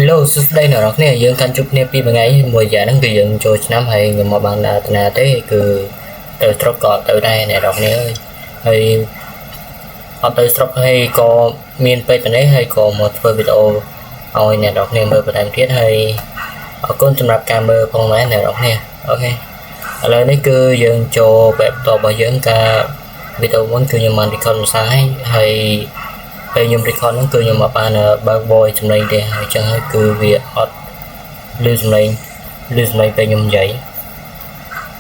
Hello សួស្តីអ្នកនរគ្នាយើងកាន់ជួបគ្នាពីថ្ងៃមួយយ៉ាងហ្នឹងគឺយើងចូលឆ្នាំហើយខ្ញុំមកបានដើរតាទេគឺទៅស្រុកក៏ទៅដែរអ្នកនរគ្នាហើយអត់ទៅស្រុកហើយក៏មានពេលទៅនេះហើយក៏មកធ្វើវីដេអូឲ្យអ្នកនរគ្នាមើលបន្ថែមទៀតហើយអរគុណសម្រាប់ការមើលផងដែរអ្នកនរគ្នាអូខេឥឡូវនេះគឺយើងចូលបែបតរបស់យើងការវីដេអូមុនគឺខ្ញុំបាន record ភាសាហើយពេលខ្ញុំ record ហ្នឹងគឺខ្ញុំមកបានបើក voice ចំណេញទេហើយចឹងហើយគឺវាអត់លឺចំណេញពេលខ្ញុំនិយាយ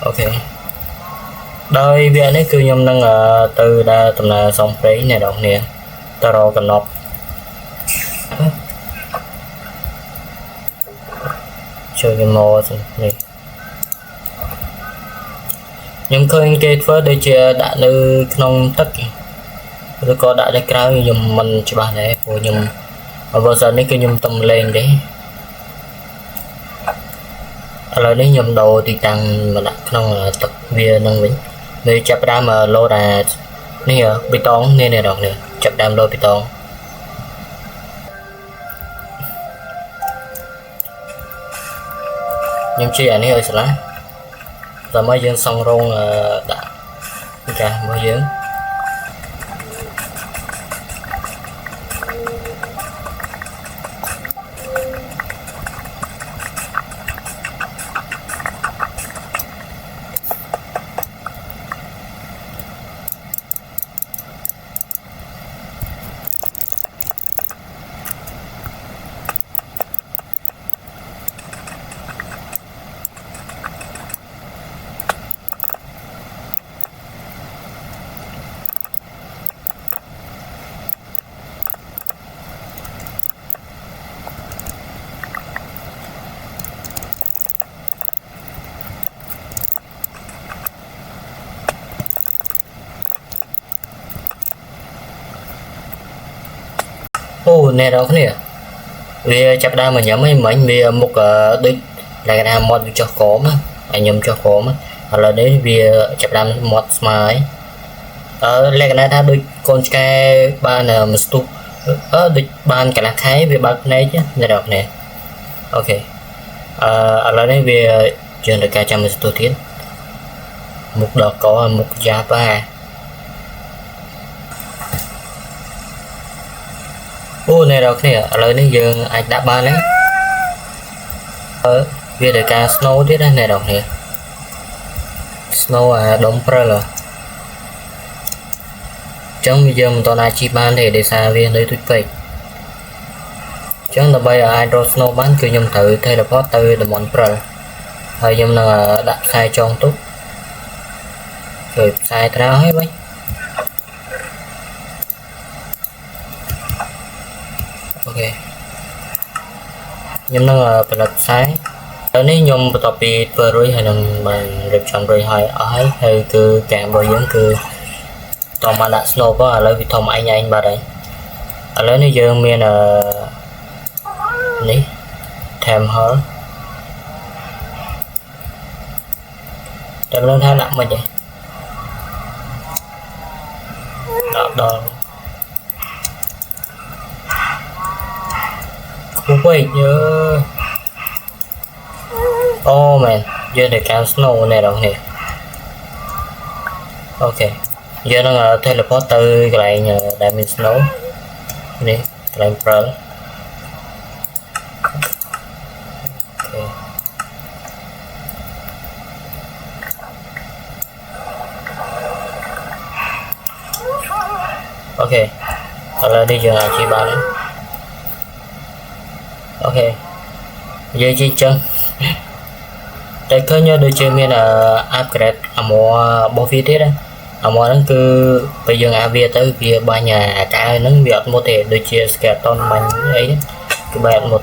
អូខេដោយវានេះគឺខ្ញុំនឹងទៅដើរដំណើរសងព្រេងអ្នកនរគ្នាទៅរកកំណប់ជួយខ្ញុំមកនេះខ្ញុំឃើញគេធ្វើដូចជាដាក់នៅក្នុងទឹកឬក៏ដាក់នៅក្រៅខ្ញុំមិនច្បាស់ដែរព្រោះខ្ញុំបើសិននេះគឺខ្ញុំទំលេងទេឥឡូវនេះខ្ញុំដូរទីតាំងមកដាក់ក្នុងទឹកវានឹងវិញវាចាប់ដើមលោតនេះប៊ីតងនេះអ្នកនរគ្នាចាប់ដើមលោតប៊ីតងខ្ញុំជិះអានេះឲ្យស្លាដើម្បីយើងសង់រោងដាក់កាសរបស់យើងអូអ្នកនរគ្នាវាចាប់ដើមមកញ៉ាំហ្នឹងមិញវាមុខដូចតែគេថាមាត់វាចុះក្រោមហើយខ្ញុំចុះក្រោមឥឡូវនេះវាចាប់ដើមមាត់ស្មើហើយលក្ខណៈថាដូចកូនឆ្កែបានមួយស្ទុះដូចបានកន្លះខែវាបើកភ្នែកអ្នកនរគ្នាអូខេឥឡូវនេះវាយើងត្រូវការចាំមួយស្ទុះទៀតមុខដល់កមុខយ៉ាប់អូអ្នកនរគ្នាឥឡូវនេះយើងអាចដាក់បានហើយវាត្រូវការ snow ទៀតណាអ្នកនរគ្នា snow ដុំព្រិលចឹងយើងមិនតន់អាចជីបានទេដោយសារវានៅទូចពេកចឹងដើម្បីឲ្យអាចរក snow បានគឺខ្ញុំត្រូវ teleport ទៅតំបន់ព្រិលហើយខ្ញុំនឹងដាក់ខ្សែចងទុកជួយខ្សែត្រាឲ្យវិញអូខេខ្ញុំនឹងផលិតខ្សែហើយនេះខ្ញុំបន្ទាប់ពីធ្វើរួចហើយនឹងបានរៀបចំរួចហើយអស់ហើយគឺកាំរបស់យើងគឺតោះមកដាក់ snow ឥឡូវវាធំឯងបាត់ហើយឥឡូវនេះយើងមាននេះ temple តែមិនដឹងថាដាក់មិនទេដាក់ដល់វេកអូមែនយើងត្រូវការ snow អ្នកនរគ្នាអូខេយើងនឹង teleport ទៅកន្លែងដែលមាន snow នេះកន្លែង pearl អូខេឥឡូវនេះយើងអាចជិះបានហើយអូខេនិយាយជាចឹងតែឃើញដូចជាមានupgrade armor របស់វាទៀតarmor ហ្នឹងគឺពេលយើងអាវាទៅវាបាញ់អាកៅហ្នឹងវាអត់មុតទេដូចជា skeleton បាញ់អីគឺបែរអត់មុត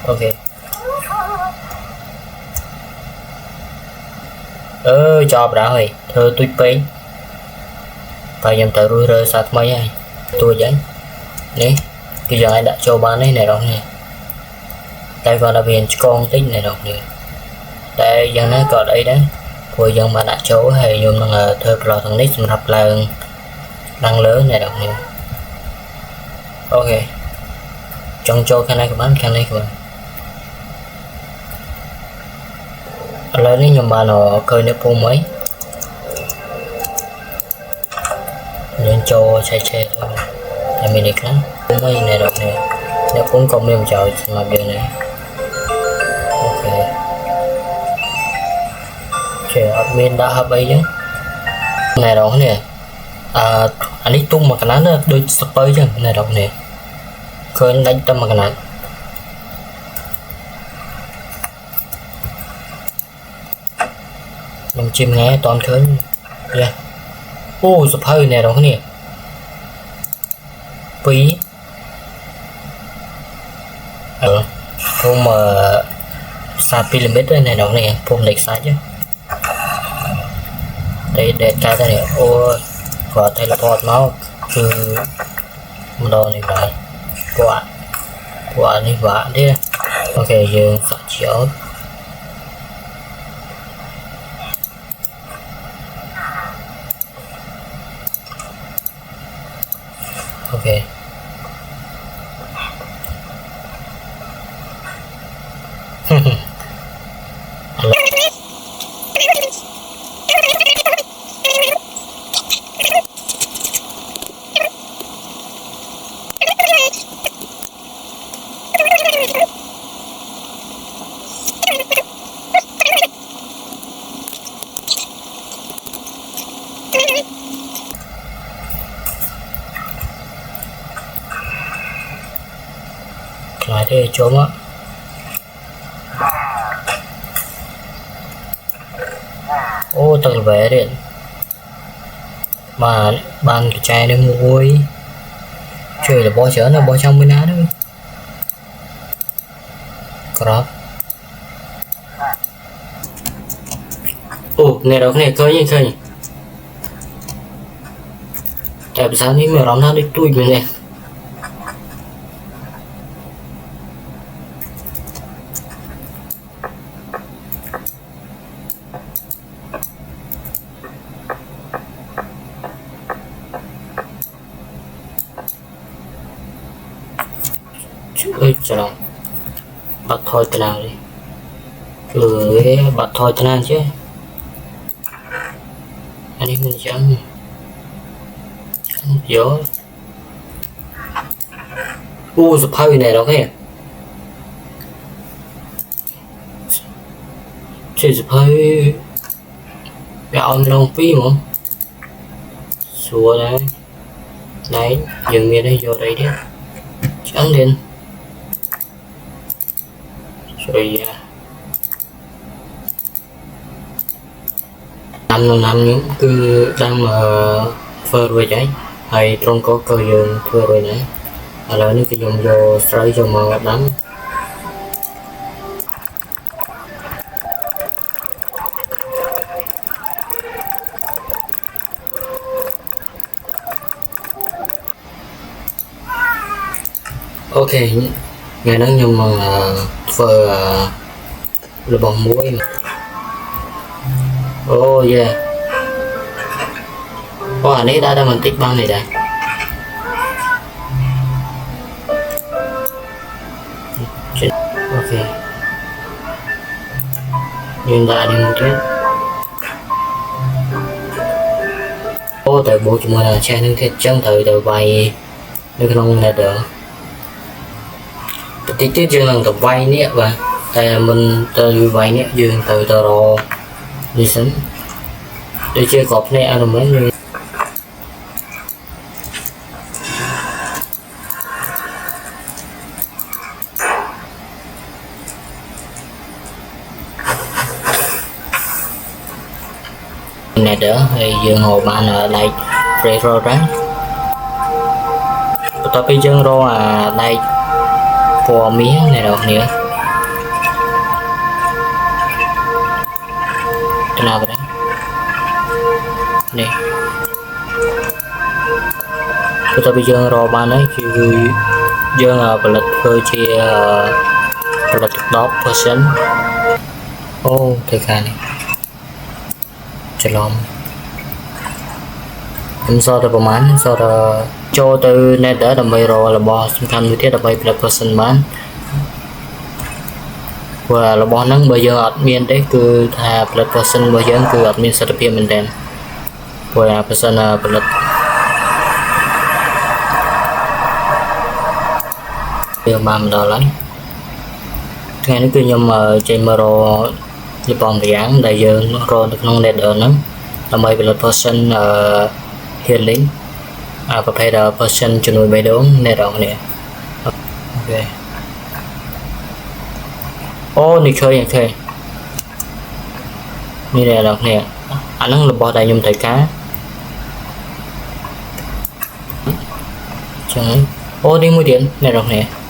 អូខេចប់ដល់ហើយធ្វើទូចពេកបើខ្ញុំទៅរើសារថ្មីហើយទួចហើយនេះគឺយើងអាចដាក់ចូលបាននេះអ្នកនរគ្នាតែគាត់ថាវាឆ្កងតិចអ្នកនរគ្នាតែយ៉ាងណាក៏អីដែរព្រោះយើងបានដាក់ចូលហើយខ្ញុំនឹងធ្វើប្លុកទាំងនេះសម្រាប់ឡើងលើអ្នកនរគ្នាអូខេ trong cho cái này các bạn cái này các bạn lấy nếu như mà nó cười nó phun mấy nên cho che thôi tại mình đi lắm phun mấy này đọc này nếu cũng không nên chờ mà bên này ok chờ admin đã hợp ấy chứ này đó nè anh ấy tung mà cái nán đôi spray chứ này đọc nè khơi đánh tâm mà cái nán nằm chim nghe toàn khơi yeah spray này đó nè phí không mà xa pilimet này đó nè phun lịch sai chứ đây để cái này ô có teleport máu cứ đồ này vậy quả này vạ đi ok giờ phải chiếu ok lại đây trốn á ô tầng vé điện mà bàn cái chai này muối chơi là bó chở nó bó trong bên á nữa crop này đó này khơi tại sao ní mèo đóng nó đi tui như này ơi trời bật thôi thế nào đi bật thôi thế nào chứ anh đi mình chẳng gió sập hơi này đâu cái chơi sập hơi gạo nông phí mà xua đấy dừng miền đây vô đây đi chẳng đến rồi năm những cứ đang mà phơi rồi đấy hay trong có cơ dương phơi rồi đấy là những cái dùng vô sấy cho mà đắng ok ngày đó nhưng mà phơi là bông muối mà oh yeah anh ấy đã mình tích băng này đây ok nhưng ta đi một chút tại bộ chúng mình là che những cái chân từ vay được không là được tí tiết dương lần tập vay nè và tại mình từ vay nè dương từ đồ đi sẵn để chơi cọp này ăn mấy như này đỡ hay dương hồ ban ở đây retro rắn tập đi dương rô đây phò miếng này đâu nữa cái nào vậy đấy nè tập đi dương rô ban ấy khi dương và lịch hơi chia lịch đó percent cái này Shalom ខ្ញុំសល់តែប្រហែលសល់តែចូលទៅ Nether ដើម្បីរករបស់សំខាន់មួយទៀតដើម្បីផលិត person បានព្រោះរបស់ហ្នឹងបើយើងអត់មានទេគឺថាផលិត person របស់យើងគឺអត់មានសិទ្ធិភាពមែនទែនព្រោះ person ផលិតវាបានមកដល់ហើយថ្ងៃនេះគឺខ្ញុំចេញមករកលបងប្រាំងដែលយើងរកនៅក្នុង Nether ហ្នឹងដើម្បីផលិត person healing ប្រភេទ person ជំនួយបេះដូងអ្នកនរគ្នាអូខេអូនេះឃើញអូខេនេះអ្នកនរគ្នាអាហ្នឹងរបស់ដែលខ្ញុំត្រូវការចឹងអូនេះមួយទៀតអ្នកនរគ្នា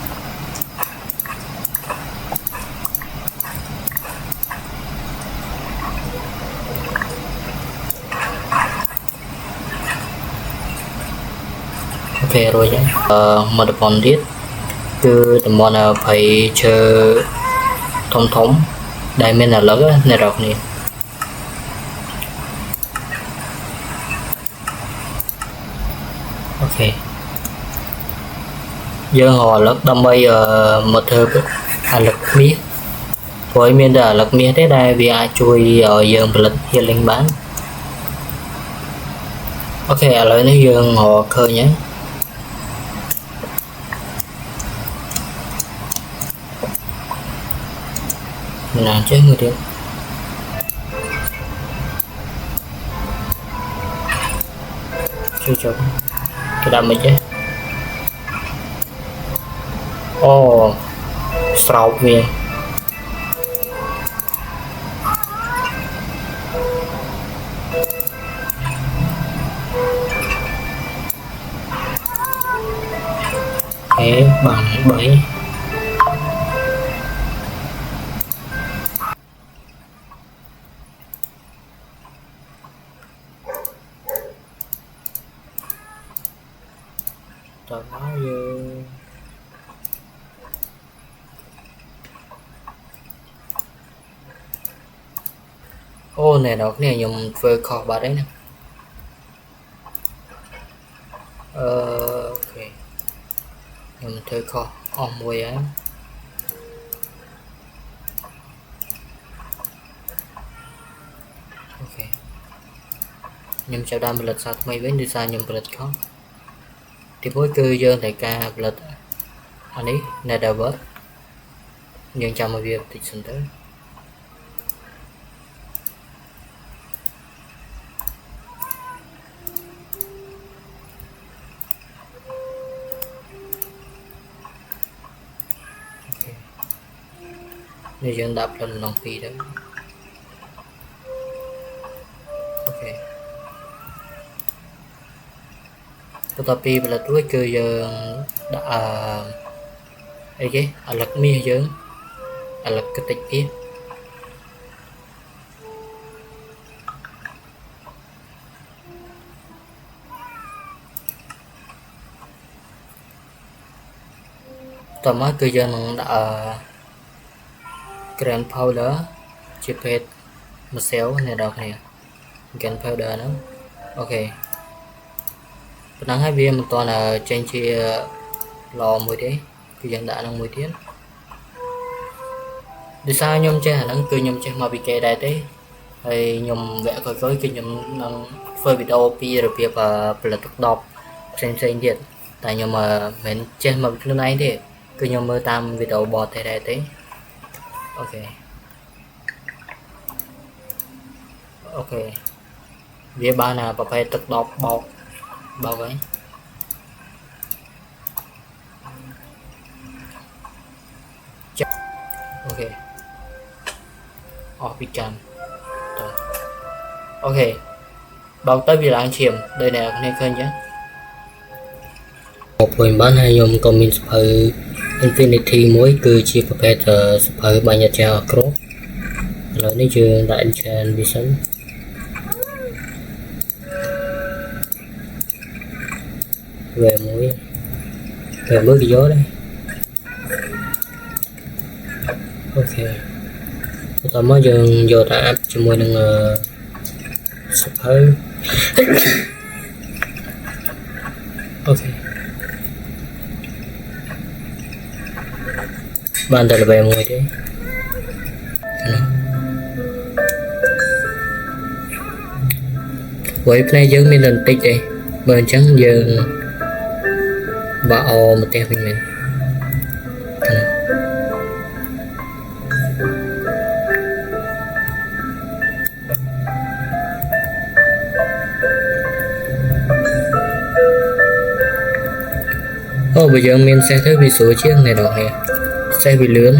អូខេរួចហើយមកតំបន់ទៀតគឺតំបន់ភ័យឈើធំធំដែលមានឥឡូវអ្នកនរគ្នាអូខេយើងរកឥឡូវដើម្បីមកធ្វើអាលឹកមាសព្រោះមានតែអាលឹកមាសទេដែលវាអាចជួយឲ្យយើងផលិត healing បានអូខេឥឡូវនេះយើងរកឃើញហើយណាចេះមួយទៀតជួយចុះគេដាក់មិនចេះអូស្រោបវាអេបាន3តើមកយើងអូអ្នកនរគ្នាខ្ញុំធ្វើខុសបាត់ហើយណាអូខេខ្ញុំធ្វើខុសអស់មួយហើយអូខេខ្ញុំចាប់ដើមផលិតសារថ្មីវិញដោយសារខ្ញុំផលិតខុសទីមួយគឺយើងត្រូវការផលិតអានេះ Nether Wart យើងចាំឲ្យវាបន្តិចសិនទៅនេះយើងដាក់ផ្លិនឡង2ទៅអូខេបន្ទាប់ពីផលិតរួចគឺយើងដាក់អីគេអាលឹកមាសយើងអាលឹកតិចមាសតោះមកគឺយើងនឹងដាក់grand powder ជាភេទម្សៅអ្នកនរគ្នា grand powder ហ្នឹងអូខេប៉ុណ្ណឹងហើយវាមិនទាន់ចេញជាល្អមួយទេគឺយើងដាក់ហ្នឹងមួយទៀតដោយសារខ្ញុំចេះអាហ្នឹងគឺខ្ញុំចេះមកពីគេដែរទេហើយខ្ញុំវគ្គក្រោយៗគឺខ្ញុំនឹងធ្វើវីដេអូពីរបៀបផលិតទឹកដបផ្សេងៗទៀតតែខ្ញុំមិនចេះមកពីខ្លួនឯងទេគឺខ្ញុំមើលតាមវីដេអូបតដែរទេអូខេអូខេវាបានប្រភេទទឹកដបបោកហើយអូខេអស់ពីកាន់តោះអូខេបោកទៅវាឡើងឈាមដោយអ្នកនរគ្នាឃើញចឹងមកព្រោះបានហើយខ្ញុំក៏មានសភៅ Infinity មួយគឺជាប្រភេទសភៅបញ្ញត្តិអក្រក់ឥឡូវនេះយើងដាក់ Enchant Vision về mũi cái vô đây ok tao mới dừng vô ta áp cho môi đừng sụp hơi ban tại là về mùi thế với play dương mình lần tích đây bên trắng dương bảo một tên mình bây giờ mình sẽ thấy bị số chiếc này đâu nè sẽ bị lớn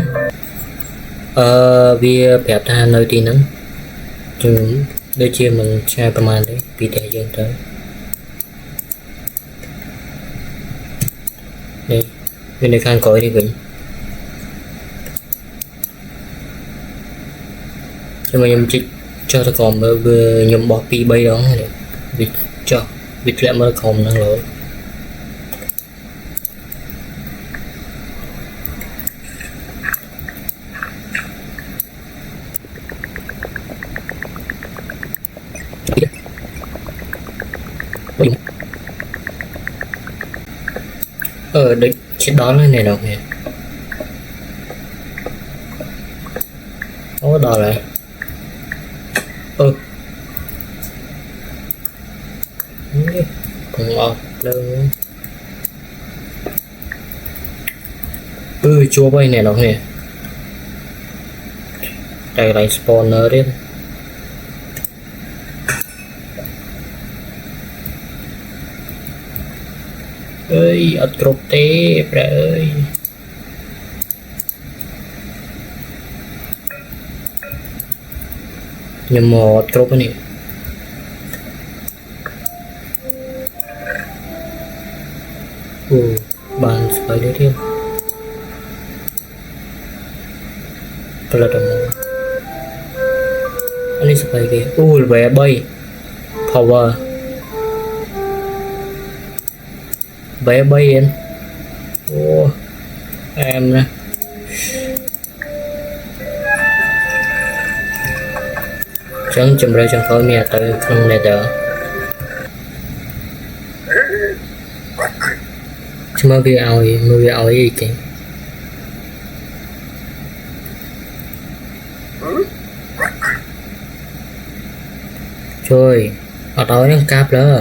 vì bẹp ra nơi tí nắng đôi chia mình saiประมาณđấy vì để dân tới đây bên này khang cõi đi vĩnh nhưng mà nhầm chích cho ta còn vừa nhầm bỏ pi bay đó này vịt cho vịt lại mới còn năng lỗi đấy chết đó lên này đâu nè có đò lại còn ngọt đơn chua bay này đâu nè đây lại spawner đấy ơi ở trục té bà ơi nhưng một trục này bàn phải đấy thêm là đồng anh ấy sẽ phải kìa về bay power bé bay em em nè chẳng chùm ra chẳng khỏi mẹ tới không này đỡ chứ mà bị ảo gì kì trời ở đó nó cáp đó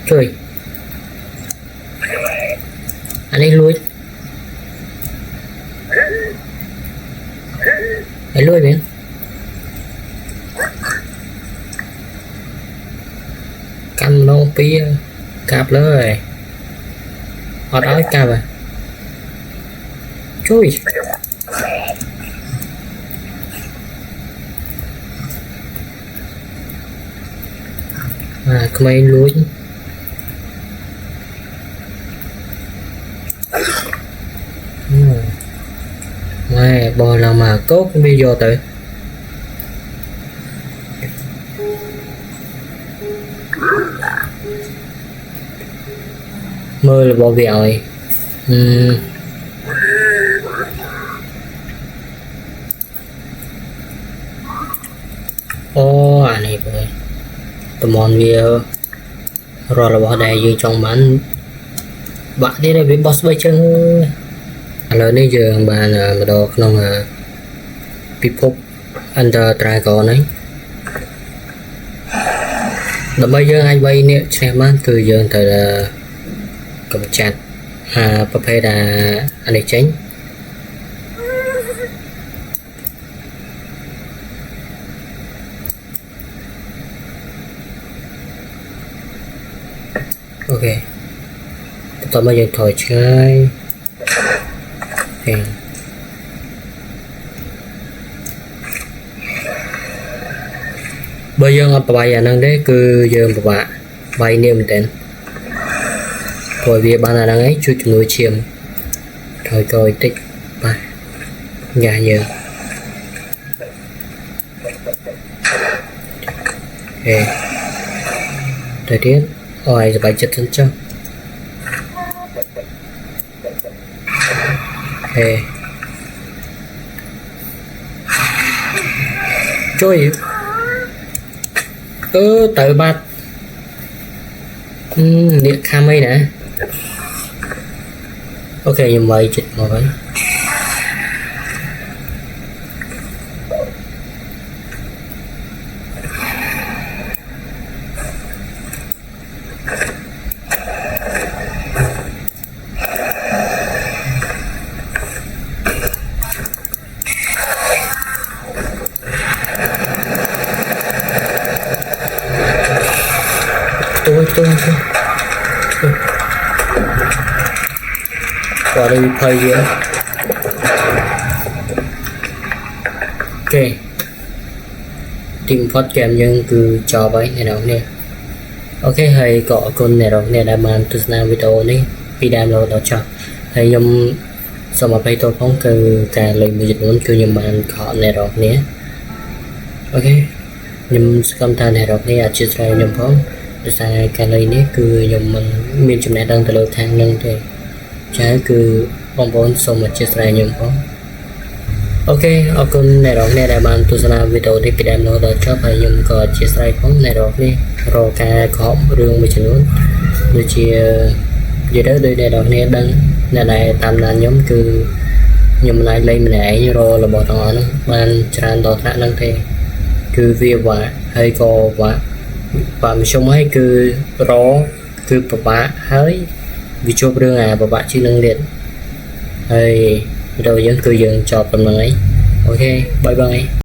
trời anh ấy lui anh lui biển cam lô pía cạp lớn rồi ở đó cạp à trời không ai lui mày bò nào mà cốt video tới mơ là bò vẹo rồi này rồi tụi mòn video rồi là bỏ đây dương trong bán bạn đi đây với boss bay chân lớn đây giờ bạn mà đồ không là pipop under dragon ấy là bây giờ anh bay nè xem ăn từ giờ thời là cầm chặt papay là anh ấy tránh ok tao bây giờ thổi chơi bây giờ ngọc bài à năng đấy cứ giờ một bạn bài niệm tên rồi vì bạn là đang ấy chú chúng nuôi chiêm thôi coi tích bài nhà giờ ok thời tiết rồi bài chất chân trong ok trời tự bát Điện cam ấy nè. Ok nhưng mày chích mà vậy. Tôi qua đây phơi gì đó. Ok tìm phát kèm nhưng cứ cho vậy này đâu nè. Ok hay có con này đâu nè đã mang từ nào video này video nào đó cho hay nhung sao mà bây tôi không cứ cả lời mình dịch muốn cứ nhung mang họ này đâu nè. Ok nhung công than này đâu nè chia sẻ nhung không để sang cái lời này cứ nhung mình miền trong này đang từ lâu thang nâng thì trái cứ bong bóng xong mà chia sẻ nhung không. Ok ở con này rồi này là bạn tôi sẽ làm video để đem nó đó cho phải nhung có chia sẻ không này rồi đi rồi cả có đường mình chỉ muốn được chia gì đó đây này đó này đăng này tạm là nhóm cứ nhung lại lên mình này rồi là bỏ nó bạn tràn đọt lại năng thì cứ việc và hay có và mình sống ấy cứ rõ cứ bà hơi vì chụp đường và bạn chỉ nâng điện hay rồi dân cư dân chọn tầm này. Ok bye bye.